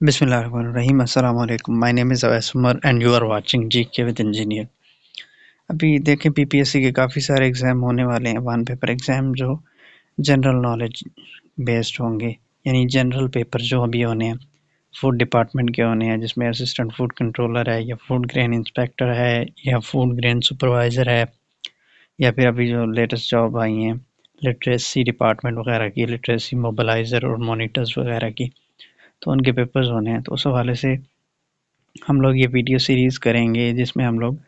बिस्मिल्लाहिर्रहमानिर्रहीम अस्सलाम वालेकुम। My name is Awais Umar and you are watching GK with engineer. अभी देखें पीपीएससी के काफ़ी सारे एग्ज़ाम होने वाले हैं। वन पेपर एग्ज़ाम जो जनरल नॉलेज बेस्ड होंगे, यानी जनरल पेपर जो अभी होने हैं फूड डिपार्टमेंट के होने हैं, जिसमें असिस्टेंट फूड कंट्रोलर है या फूड ग्रेन इंस्पेक्टर है या फूड ग्रेन सुपरवाइज़र है, या फिर अभी जो लेटेस्ट जॉब आई हैं लिटरेसी डिपार्टमेंट वगैरह की, लिटरेसी मोबलाइज़र और मॉनिटर्स वगैरह की, तो उनके पेपर्स होने हैं। तो उस हवाले से हम लोग ये वीडियो सीरीज़ करेंगे जिसमें हम लोग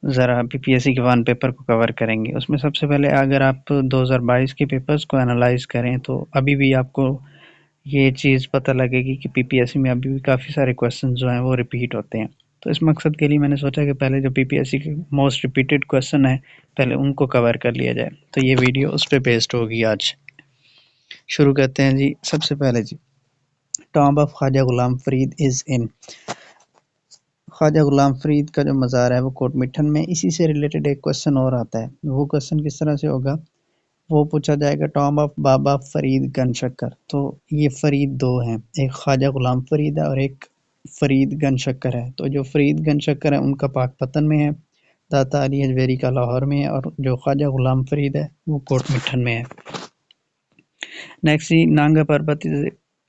ज़रा पीपीएससी के वन पेपर को कवर करेंगे। उसमें सबसे पहले अगर आप 2022 के पेपर्स को एनालाइज करें तो अभी भी आपको ये चीज़ पता लगेगी कि पीपीएससी में अभी भी काफ़ी सारे क्वेश्चन जो हैं वो रिपीट होते हैं। तो इस मकसद के लिए मैंने सोचा कि पहले जो पीपीएससी के मोस्ट रिपीटेड क्वेश्चन है पहले उनको कवर कर लिया जाए। तो ये वीडियो उस पर बेस्ड होगी। आज शुरू करते हैं जी। सबसे पहले जी, tomb of Khwaja Ghulam Farid is in. Khwaja Ghulam Farid का जो मज़ार है वो कोटमिठन में। इसी से रिलेटेड एक क्वेश्चन और आता है। वो क्वेश्चन किस तरह से होगा, वो पूछा जाएगा टॉम्ब ऑफ बाबा फरीद गनशक्कर। तो ये फरीद दो हैं, एक ख्वाजा गुलाम फरीद है और एक फरीद गनशक्कर है। तो जो फरीद गनशक्कर है उनका पाकपतन में है, दाता अली अजवेरी का लाहौर में है, और जो ख्वाजा गुलाम फरीद है वो कोटमिठन में है। नेक्स्ट, नांगा पर्वत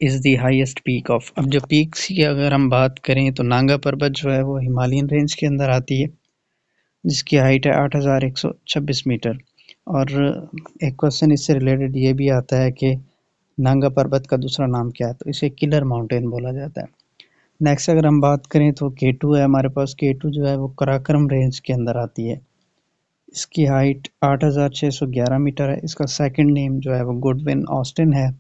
is the highest peak of. अब जो पीक्स की अगर हम बात करें तो नांगा पर्वत जो है वो हिमालयन रेंज के अंदर आती है, जिसकी हाइट है 8126 मीटर। और एक क्वेश्चन इससे रिलेटेड ये भी आता है कि नांगा पर्वत का दूसरा नाम क्या है, तो इसे किलर माउंटेन बोला जाता है। नेक्स्ट अगर हम बात करें तो K2 है हमारे पास। K2 जो है वो कराकरम रेंज के अंदर आती है, इसकी हाइट 8611 मीटर है। इसका सेकंड नेम जो है वो गुडविन ऑस्टिन है।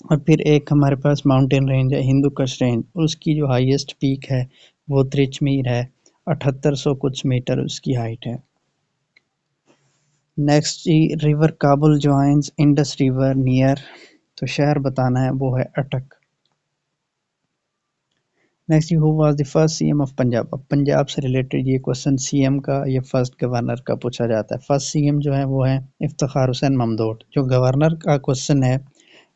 और फिर एक हमारे पास माउंटेन रेंज है हिंदू कुश रेंज, उसकी जो हाईएस्ट पीक है वो त्रिचमीर है, 7800 कुछ मीटर उसकी हाइट है। नेक्स्ट जी, river Kabul joins Indus river near. तो शहर बताना है, वो है अटक। नेक्स्ट जी, who was the first CM of Punjab. अब पंजाब से रिलेटेड ये क्वेश्चन सीएम का या फर्स्ट गवर्नर का पूछा जाता है। फर्स्ट सीएम जो है वो है इफ्तिखार हुसैन ममदूद। जो गवर्नर का क्वेश्चन है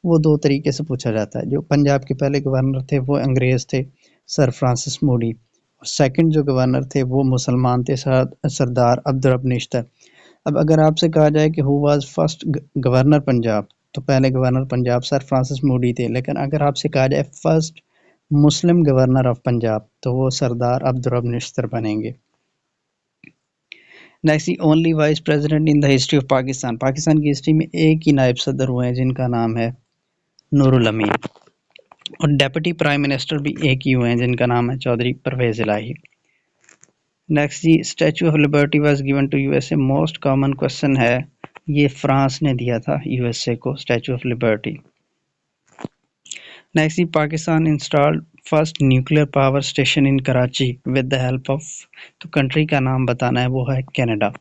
वो दो तरीके से पूछा जाता है। जो पंजाब के पहले गवर्नर थे वो अंग्रेज़ थे, सर फ्रांसिस मूडी। और सेकंड जो गवर्नर थे वो मुसलमान थे, सरदार अब्दुल रब निश्तर। अब अगर आपसे कहा जाए कि who was first governor Punjab, तो पहले governor Punjab sir Francis Moody थे। लेकिन अगर आपसे कहा जाए first Muslim governor of Punjab, तो वो सरदार अब्दुल रब निश्तर बनेंगे। Next, only vice president in the history of Pakistan. Pakistan की हिस्ट्री में एक ही नायब सदर हुए हैं जिनका नाम है नूरुल अमीन। और डेप्यूटी प्राइम मिनिस्टर भी एक ही हुए हैं जिनका नाम है चौधरी परवेज इलाही। नेक्स्ट जी, Statue of Liberty was given to USA. Most common question है, ये फ्रांस ने दिया था यूएसए को स्टैचू ऑफ लिबर्टी। नेक्स्ट जी, Pakistan installed first nuclear power station in Karachi with the help of. तो कंट्री का नाम बताना है, वो है कनाडा।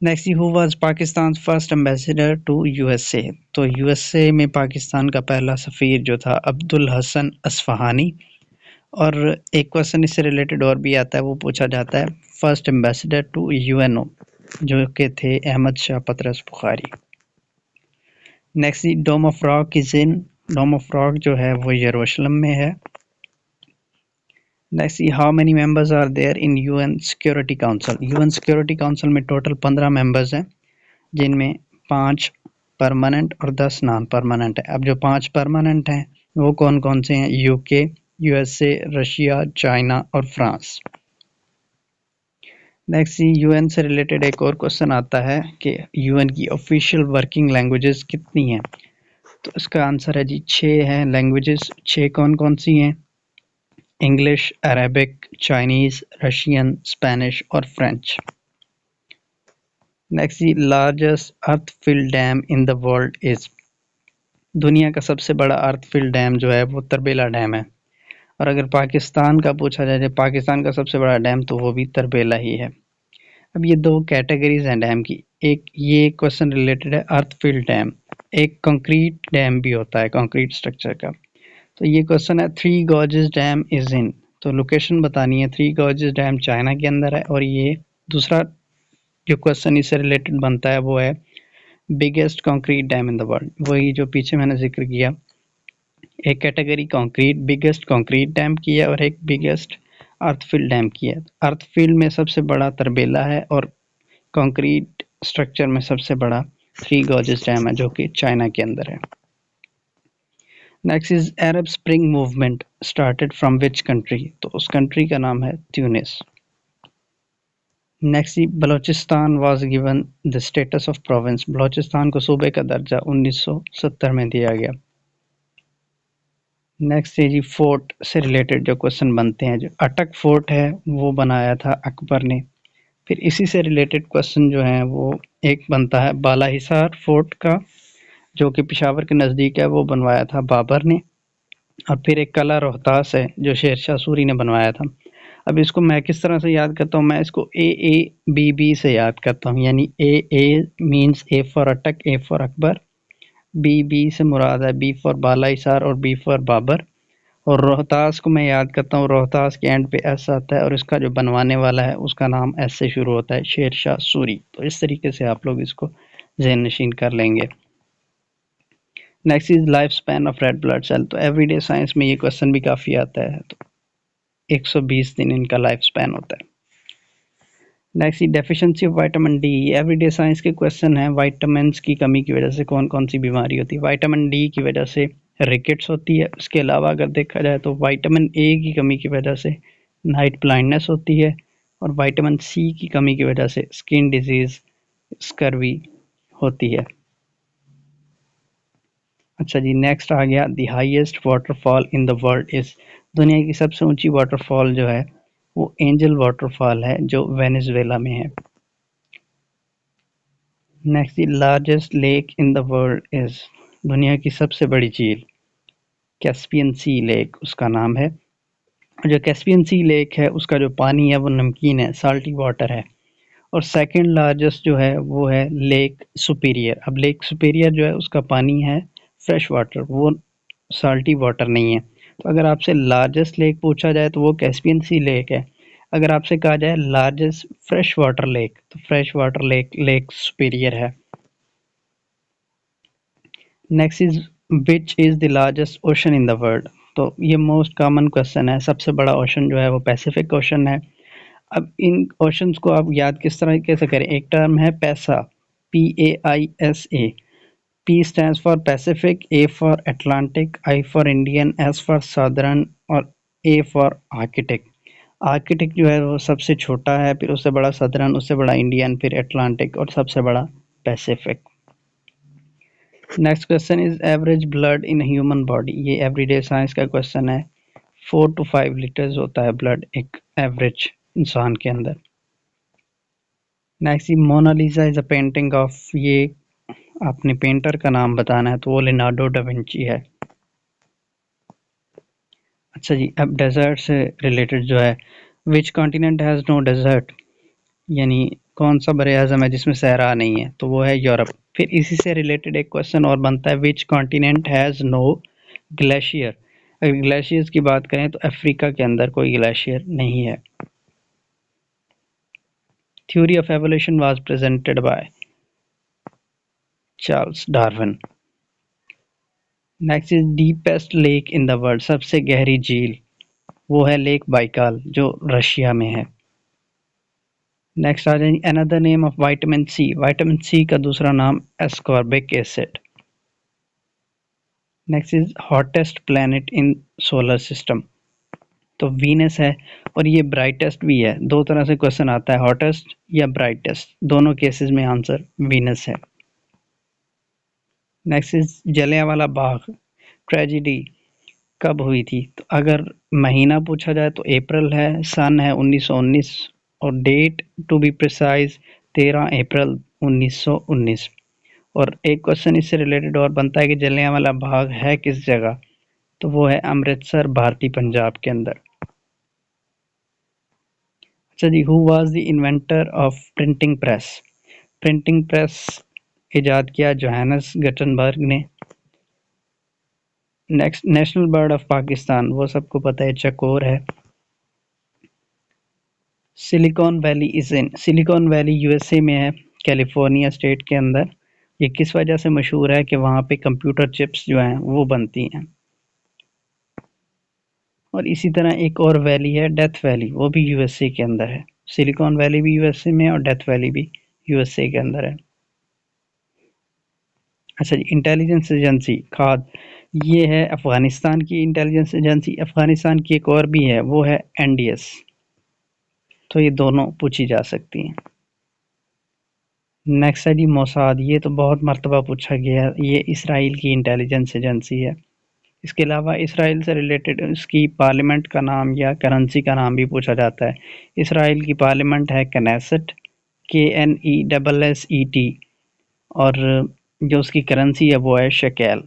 नेक्स्ट जी, who was Pakistan first ambassador to USA. तो यूएसए में पाकिस्तान का पहला सफ़ीर जो था अब्दुल हसन असफ़हानी। और एक क्वेश्चन इससे रिलेटेड और भी आता है, वो पूछा जाता है फर्स्ट एम्बेसडर टू यूएनओ जो के थे अहमद शाह पतरस बुखारी। नेक्स्ट जी, dome of rock is in. Dome of rock जो है वो यरूशलेम में है। Next, how many members are there in UN Security Council. UN Security Council में टोटल 15 मेंबर्स हैं, जिनमें 5 परमानेंट और 10 नॉन परमानेंट है। अब जो 5 परमानेंट हैं वो कौन कौन से हैं, यूके, यूएसए, रशिया, चाइना और फ्रांस। नेक्स्ट, यूएन से रिलेटेड एक और क्वेश्चन आता है कि यूएन की ऑफिशियल वर्किंग लैंग्वेजेस कितनी हैं। तो इसका आंसर है जी 6 हैं लैंग्वेजेस। 6 कौन कौन सी हैं, English, Arabic, Chinese, Russian, Spanish और फ्रेंच। नेक्स्ट जी, largest earth filled dam in the world is. दुनिया का सबसे बड़ा अर्थ फिल्ड डैम जो है वो तरबेला डैम है। और अगर पाकिस्तान का पूछा जाए, पाकिस्तान का सबसे बड़ा डैम, तो वो भी तरबेला ही है। अब ये दो कैटेगरीज हैं डैम की। एक ये क्वेश्चन रिलेटेड है अर्थ फिल्ड डैम, एक कंक्रीट डैम भी होता है कंक्रीट स्ट्रक्चर का। तो ये क्वेश्चन है three gorges dam is in. तो लोकेशन बतानी है। थ्री गॉर्जेस डैम चाइना के अंदर है। और ये दूसरा जो क्वेश्चन इससे रिलेटेड बनता है वो है biggest concrete dam in the world, वही जो पीछे मैंने जिक्र किया, एक category concrete biggest concrete dam की है और एक बिगेस्ट अर्थफिल डैम की है। अर्थफिल में सबसे बड़ा तरबेला है और कंक्रीट स्ट्रक्चर में सबसे बड़ा थ्री गॉर्जेस डैम है जो कि चाइना के अंदर है। Next is Arab spring movement started from which country, तो उस कंट्री का नाम है Tunis. Next Balochistan was given the status of province, Balochistan को सूबे का दर्जा 1970 में दिया गया। नेक्स्ट है जी फोर्ट से रिलेटेड जो क्वेश्चन बनते हैं, जो अटक फोर्ट है वो बनाया था अकबर ने। फिर इसी से रिलेटेड क्वेश्चन जो है वो एक बनता है बालाहिसार फोर्ट का, जो कि पेशावर के नज़दीक है, वो बनवाया था बाबर ने। और फिर एक कला रोहतास है जो शेरशाह सूरी ने बनवाया था। अब इसको मैं किस तरह से याद करता हूँ, मैं इसको AABB से याद करता हूँ, यानी A मीन्स A फॉर अटक, A फॉर अकबर, B से मुराद है B फॉर बालाहिसार और B फॉर बाबर। और रोहतास को मैं याद करता हूँ, रोहतास के एंड पे S आता है और इसका जो बनवाने वाला है उसका नाम S से शुरू होता है, शेरशाह सूरी। तो इस तरीके से आप लोग इसको ज़हन नशीन कर लेंगे। Next is life span of red blood cell, तो एवरीडे साइंस में ये क्वेश्चन भी काफ़ी आता है। तो 120 दिन इनका लाइफ स्पैन होता है। Next deficiency of vitamin D, everyday science के क्वेश्चन है। विटामिन की कमी की वजह से कौन कौन सी बीमारी होती है। विटामिन डी की वजह से रिकेट्स होती है। उसके अलावा अगर देखा जाए तो विटामिन ए की कमी की वजह से नाइट ब्लाइंडनेस होती है और विटामिन सी की कमी की वजह से स्किन डिजीज स्कर्वी होती है। अच्छा जी, नेक्स्ट आ गया the highest waterfall in the world is, दुनिया की सबसे ऊंची वाटरफॉल जो है वो एंजल वाटरफॉल है जो वेनेजुएला में है। Next the largest lake in the world is, दुनिया की सबसे बड़ी झील कैस्पियन सी लेक उसका नाम है। जो कैस्पियन सी लेक है उसका जो पानी है वो नमकीन है, साल्टी वाटर है। और सेकंड लार्जेस्ट जो है वो है लेक सुपीरियर। अब लेक सुपीरियर जो है उसका पानी है फ्रेश वाटर, वो साल्टी वाटर नहीं है। तो अगर आपसे लार्जेस्ट लेक पूछा जाए तो वो कैस्पियन सी लेक है। अगर आपसे कहा जाए लार्जेस्ट फ्रेश वाटर लेक, तो fresh water lake Lake Superior है। Next is which is the largest ocean in the world, तो ये मोस्ट कॉमन क्वेश्चन है। सबसे बड़ा ओशन जो है वो पैसिफिक ओशन है। अब इन ओशंस को आप याद किस तरह कैसे करें, एक टर्म है पैसा, PAISA, P stands for Pacific, A for Atlantic, I for Indian, S for Southern और A for Arctic। आर्कटिक जो है वो सबसे छोटा है, फिर उससे बड़ा सदर्न, उससे बड़ा इंडियन, फिर अटलांटिक और सबसे बड़ा Pacific. Next question is average blood in human body, ये एवरीडे साइंस का क्वेश्चन है। 4 to 5 लीटर्स होता है ब्लड एक एवरेज इंसान के अंदर। Next Mona Lisa is a painting of, ये आपने पेंटर का नाम बताना है तो वो लियोनार्डो डा विंची है। अच्छा जी, अब डेजर्ट से रिलेटेड जो है, which continent has no desert, यानी कौन सा बड़े आज़म है जिसमें सहरा नहीं है, तो वो है यूरोप। फिर इसी से रिलेटेड एक क्वेश्चन और बनता है, which continent has no glacier. अगर ग्लेशियर्स की बात करें तो अफ्रीका के अंदर कोई ग्लेशियर नहीं है। Theory of evolution was presented by Charles Darwin. Next is deepest lake in the world, सबसे गहरी झील वो है लेक बाइकाल जो रशिया में है। नेक्स्ट आ जाएंगे another name of vitamin C, vitamin C का दूसरा नाम ascorbic acid. Next is hottest planet in solar system, तो वीनस है और ये ब्राइटेस्ट भी है। दो तरह से क्वेश्चन आता है, हॉटेस्ट या ब्राइटेस्ट, दोनों केसेस में आंसर वीनस है। Next is Jallianwala Bagh tragedy कब हुई थी, तो अगर महीना पूछा जाए तो अप्रैल है, सन है 1919 और डेट टू बी प्रिसाइज 13 अप्रैल 1919। और एक क्वेश्चन इससे रिलेटेड और बनता है कि जलियांवाला बाग है किस जगह, तो वो है अमृतसर भारतीय पंजाब के अंदर। अच्छा जी, who was the inventor of printing press, printing press इजाद किया जोहानस गटनबर्ग ने। Next national bird of Pakistan, वो सबको पता है चकोर है। Silicon Valley is in, Silicon Valley USA में है, कैलिफोर्निया स्टेट के अंदर। ये किस वजह से मशहूर है कि वहाँ पे कंप्यूटर चिप्स जो हैं वो बनती हैं। और इसी तरह एक और वैली है डेथ वैली, वो भी यूएसए के अंदर है। सिलिकॉन वैली भी यूएसए में और डेथ वैली भी यूएसए के अंदर है। अच्छा जी, इंटेलिजेंस एजेंसी खाद, ये है अफगानिस्तान की इंटेलिजेंस एजेंसी। अफगानिस्तान की एक और भी है, वो है एनडीएस। तो ये दोनों पूछी जा सकती हैं। नेक्स्ट है जी मोसाद, ये तो बहुत मर्तबा पूछा गया है, ये इसराइल की इंटेलिजेंस एजेंसी है। इसके अलावा इसराइल से रिलेटेड इसकी पार्लियामेंट का नाम या करेंसी का नाम भी पूछा जाता है। इसराइल की पार्लियामेंट है कनेसेट, KNESSET, और जो उसकी करेंसी है वो है shekel.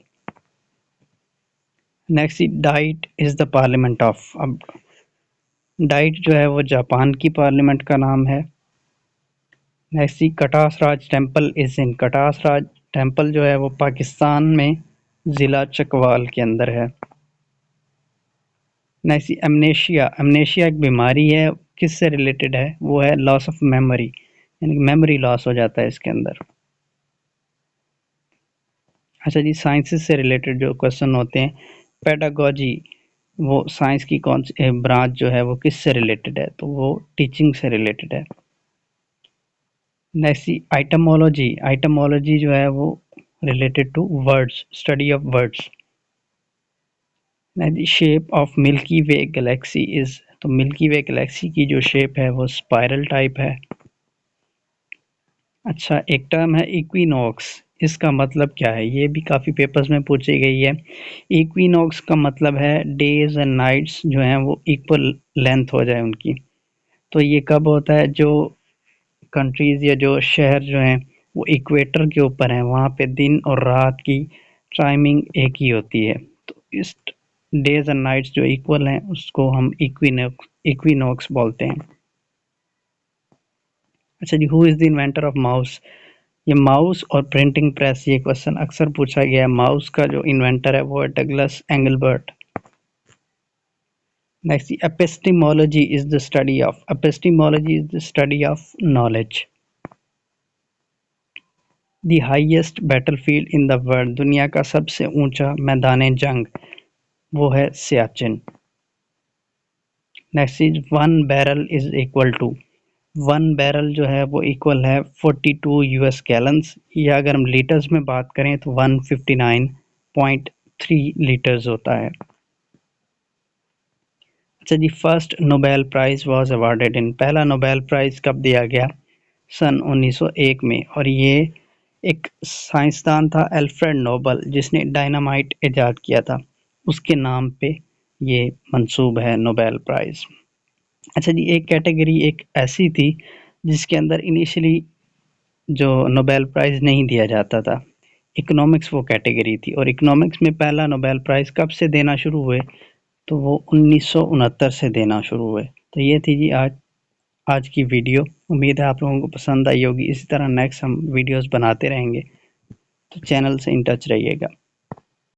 Next, Diet is the parliament of. अब डाइट जो है वो जापान की पार्लियामेंट का नाम है। Next, Katas Raj temple is in. Katas Raj temple जो है वो पाकिस्तान में जिला चकवाल के अंदर है। Next, amnesia. एमनेशिया एक बीमारी है, किससे रिलेटेड है, वो है लॉस ऑफ मेमोरी, यानी कि मेमोरी लॉस हो जाता है इसके अंदर। अच्छा जी, साइंसेस से रिलेटेड जो क्वेश्चन होते हैं, पेडागोजी, वो साइंस की कौन सी ब्रांच जो है वो किससे रिलेटेड है, तो वो टीचिंग से रिलेटेड है। नेक्स्ट, आइटमोलॉजी। आइटमोलॉजी जो है वो related to words, study of words. Next, shape of Milky Way galaxy is. तो मिल्की वे गैलेक्सी की जो शेप है वो स्पाइरल टाइप है। अच्छा, एक टर्म है इक्विनॉक्स, इसका मतलब क्या है, ये भी काफ़ी पेपर्स में पूछी गई है। इक्विनॉक्स का मतलब है डेज एंड नाइट्स जो हैं वो इक्वल लेंथ हो जाए उनकी। तो ये कब होता है, जो कंट्रीज़ या जो शहर जो हैं वो इक्वेटर के ऊपर हैं, वहाँ पे दिन और रात की टाइमिंग एक ही होती है। तो इस डेज एंड नाइट्स जो इक्वल हैं उसको हम इक्विनॉक्स बोलते हैं। अच्छा जी, who is the inventor of mouse. ये माउस और प्रिंटिंग प्रेस, ये क्वेश्चन अक्सर पूछा गया है। माउस का जो इन्वेंटर है वो है Douglas Engelbart. Next, epistemology is the study of. Epistemology is the study of knowledge. The highest battlefield in the world, दुनिया का सबसे ऊंचा मैदान जंग, वो है Siachen. Next is one barrel is equal to. One barrel जो है वो इक्वल है 42 यूएस गैलन्स, या अगर हम लीटर्स में बात करें तो 159.3 लीटर्स होता है। अच्छा जी, first Nobel prize was awarded in. पहला नोबेल प्राइज कब दिया गया, सन 1901 में, और ये एक साइंसदान था अल्फ्रेड नोबल जिसने डायनामाइट इजाद किया था, उसके नाम पे ये मंसूब है नोबेल प्राइज। अच्छा जी, एक कैटेगरी एक ऐसी थी जिसके अंदर इनिशियली जो नोबेल प्राइज नहीं दिया जाता था, इकोनॉमिक्स वो कैटेगरी थी, और इकोनॉमिक्स में पहला नोबेल प्राइज कब से देना शुरू हुए, तो वो 1969 से देना शुरू हुए। तो ये थी जी आज की वीडियो। उम्मीद है आप लोगों को पसंद आई होगी। इसी तरह नेक्स्ट हम वीडियोस बनाते रहेंगे, तो चैनल से इन टच रहिएगा।